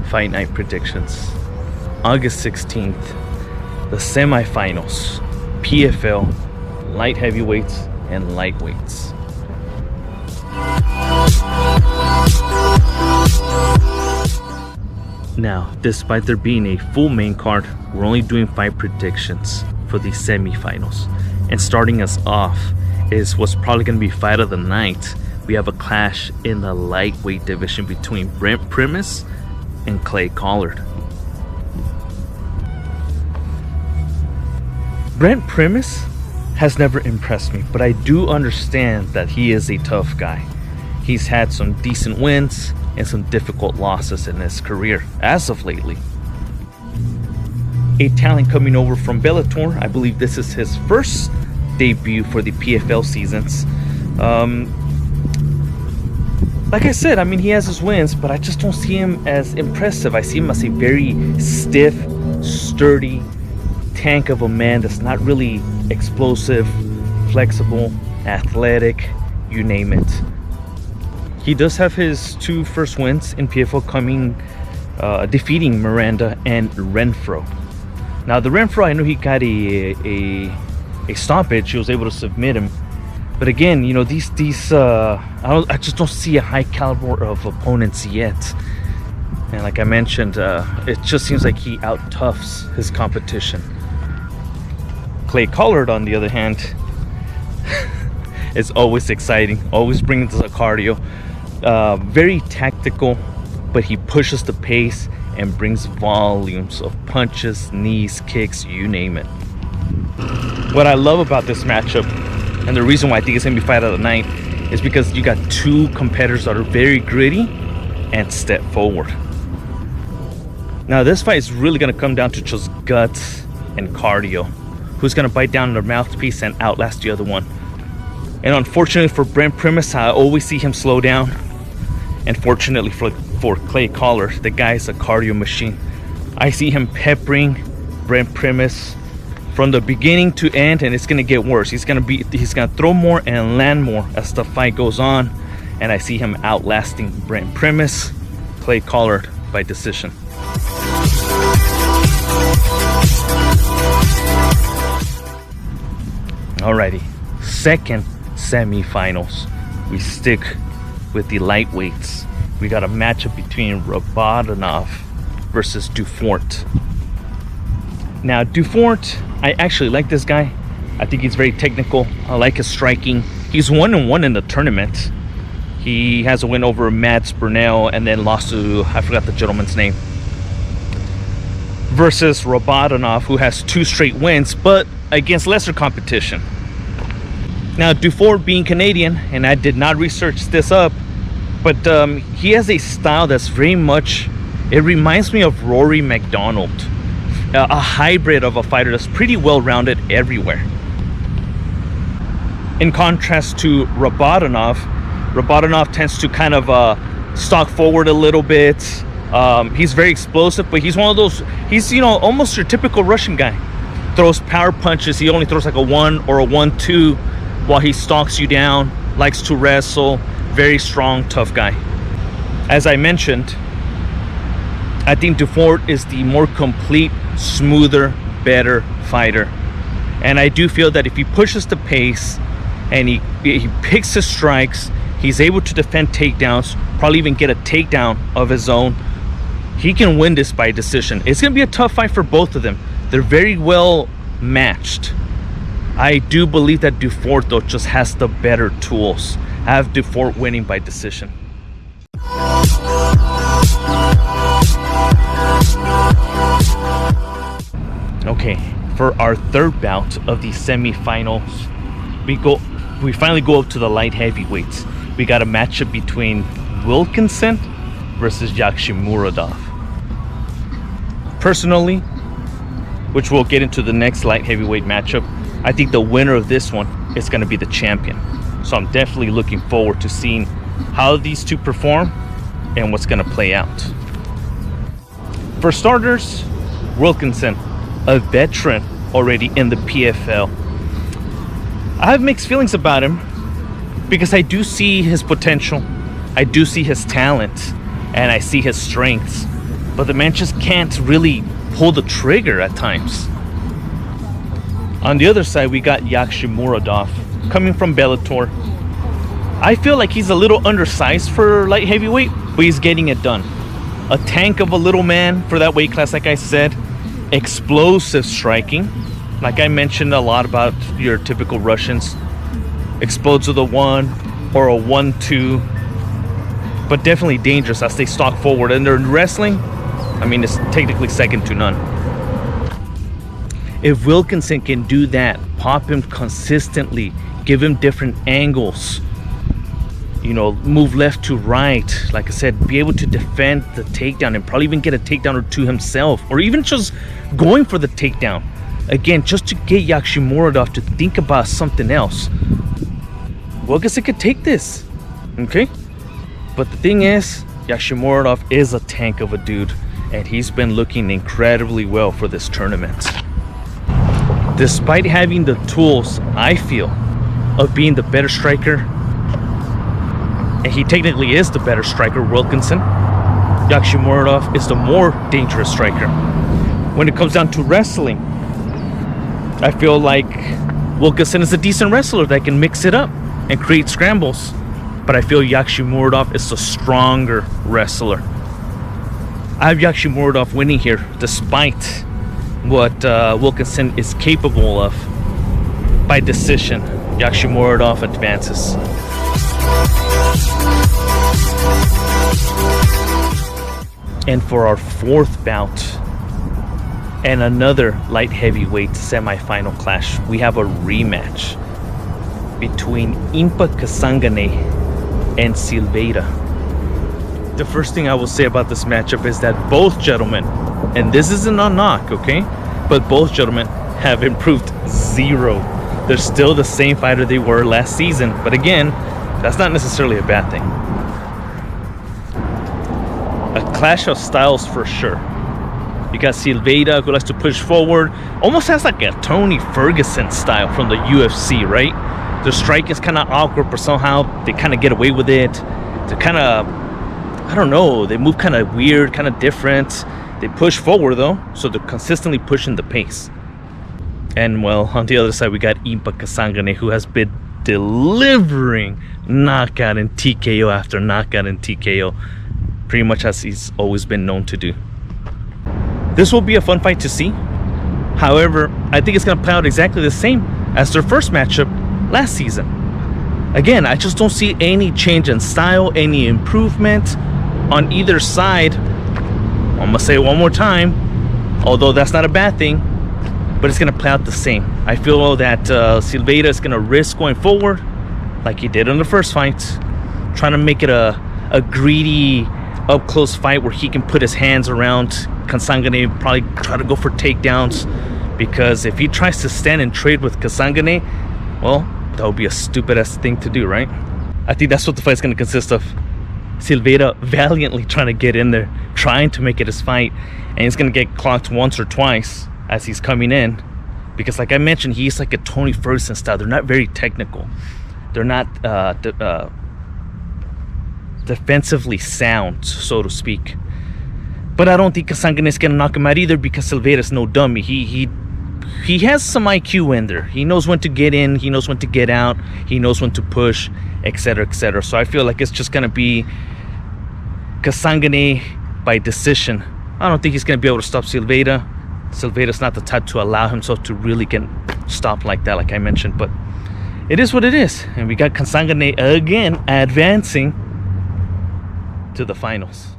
Fight Night predictions. August 16th, the semifinals, PFL, light heavyweights and lightweights. Now, despite there being a full main card, we're only doing 5 predictions for the semifinals. And starting us off is what's probably going to be fight of the night. We have a clash in the lightweight division between Primus and Clay Collard. Primus has never impressed me, but I do understand that he is a tough guy. He's had some decent wins and some difficult losses in his career as of lately. A talent coming over from Bellator. I believe this is his first debut for the PFL seasons. Like I said, I mean, he has his wins, but I just don't see him as impressive. I see him as a very stiff, sturdy tank of a man that's not really explosive, flexible, athletic, you name it. He does have his 2 first wins in PFL coming, defeating Miranda and Renfro. Now the Renfro, I know he got a stoppage. He was able to submit him. But again, you know, I just don't see a high caliber of opponents yet. And like I mentioned, it just seems like he out-toughs his competition. Clay Collard, on the other hand, is always exciting, always brings the cardio. Very tactical, but he pushes the pace and brings volumes of punches, knees, kicks, you name it. What I love about this matchup, and the reason why I think it's going to be fight of the night, is because you got 2 competitors that are very gritty and step forward. Now this fight is really going to come down to just guts and cardio. Who's going to bite down on their mouthpiece and outlast the other one. And unfortunately for Primus, I always see him slow down. And fortunately for Clay Collard, the guy's a cardio machine. I see him peppering Primus from the beginning to end, and it's gonna get worse. He's gonna throw more and land more as the fight goes on, and I see him outlasting Primus, Clay Collard by decision. Alrighty, second semifinals. We stick with the lightweights. We got a matchup between Rabadanov versus Dufort. Now Dufort, I actually like this guy. I think he's very technical. I like his striking. He's 1-1 in the tournament. He has a win over Mads Burnell and then lost to, I forgot the gentleman's name. Versus Rabadanov, who has 2 straight wins, but against lesser competition. Now Dufort being Canadian, and I did not research this up, but he has a style that's very much, it reminds me of Rory McDonald. A hybrid of a fighter that's pretty well-rounded everywhere. In contrast to Rabadanov, Rabadanov tends to kind of stalk forward a little bit. He's very explosive, but he's one of those, he's, you know, almost your typical Russian guy. Throws power punches. He only throws like a 1 or a 1-2 while he stalks you down, likes to wrestle, very strong, tough guy. As I mentioned, I think Dufort is the more complete, smoother, better fighter. And I do feel that if he pushes the pace and he picks his strikes, he's able to defend takedowns, probably even get a takedown of his own, he can win this by decision. It's going to be a tough fight for both of them. They're very well matched. I do believe that Dufort, though, just has the better tools. I have Dufort winning by decision. Okay, for our third bout of the semifinals, we finally go up to the light heavyweights. We got a matchup between Wilkinson versus Yagshimuradov. Personally, which we'll get into the next light heavyweight matchup, I think the winner of this one is going to be the champion. So I'm definitely looking forward to seeing how these two perform and what's going to play out. For starters, Wilkinson, a veteran already in the PFL. I have mixed feelings about him because I do see his potential, I do see his talent, and I see his strengths. but the man just can't really pull the trigger at times. On the other side, we got Yagshimuradov coming from Bellator. I feel like he's a little undersized for light heavyweight, but he's getting it done. A tank of a little man for that weight class, like I said. Explosive striking. Like I mentioned a lot about your typical Russians. Explodes with a 1 or a 1-2. But definitely dangerous as they stalk forward. And in wrestling, I mean, it's technically second to none. If Wilkinson can do that, pop him consistently, give him different angles, you know, move left to right, like I said, be able to defend the takedown and probably even get a takedown or two himself, or even just going for the takedown. Again, just to get Yagshimuradov to think about something else. Wilkinson could take this, okay? But the thing is, Yagshimuradov is a tank of a dude, and he's been looking incredibly well for this tournament. Despite having the tools, I feel, of being the better striker, and he technically is the better striker, Wilkinson, Yagshimuradov is the more dangerous striker. When it comes down to wrestling, I feel like Wilkinson is a decent wrestler that can mix it up and create scrambles. But I feel Yagshimuradov is the stronger wrestler. I have Yagshimuradov winning here, despite what Wilkinson is capable of. By decision, Yagshimuradov advances. And for our fourth bout and another light heavyweight semifinal clash, we have a rematch between Kasanganay and Silveira. The first thing I will say about this matchup is that both gentlemen, and this isn't a knock, okay, but both gentlemen have improved zero. They're still the same fighter they were last season, but again, that's not necessarily a bad thing. A clash of styles for sure. You got Silveira, who likes to push forward, almost has like a Tony Ferguson style from the UFC, right? Their strike is kind of awkward, but somehow they kind of get away with it. They're kind of, I don't know, they move kind of weird, kind of different. They push forward though, so they're consistently pushing the pace. And well, on the other side, we got Kasanganay, who has been delivering knockout and TKO after knockout and TKO, pretty much as he's always been known to do. This will be a fun fight to see. However, I think it's going to play out exactly the same as their first matchup last season. Again, I just don't see any change in style, any improvement on either side. I'm going to say it one more time, although that's not a bad thing, but it's going to play out the same. I feel that Silveira is going to risk going forward like he did in the first fight, trying to make it a greedy, up-close fight where he can put his hands around Kasanganay, probably try to go for takedowns, because if he tries to stand and trade with Kasanganay, well, that would be a stupid-ass thing to do, right? I think that's what the fight's going to consist of. Silveira valiantly trying to get in there, trying to make it his fight, and he's going to get clocked once or twice as he's coming in, because like I mentioned, he's like a Tony Ferguson style. They're not very technical. They're not defensively sound, so to speak. But I don't think Kasanganay is going to knock him out either, because Silveira's no dummy. He has some IQ in there. He knows when to get in, he knows when to get out, he knows when to push, etc., etc. So I feel like it's just going to be Kasanganay by decision. I don't think he's going to be able to stop Silveira. Silveira's not the type to allow himself to really get stopped like that, like I mentioned. But it is what it is. And we got Kasanganay again advancing to the finals.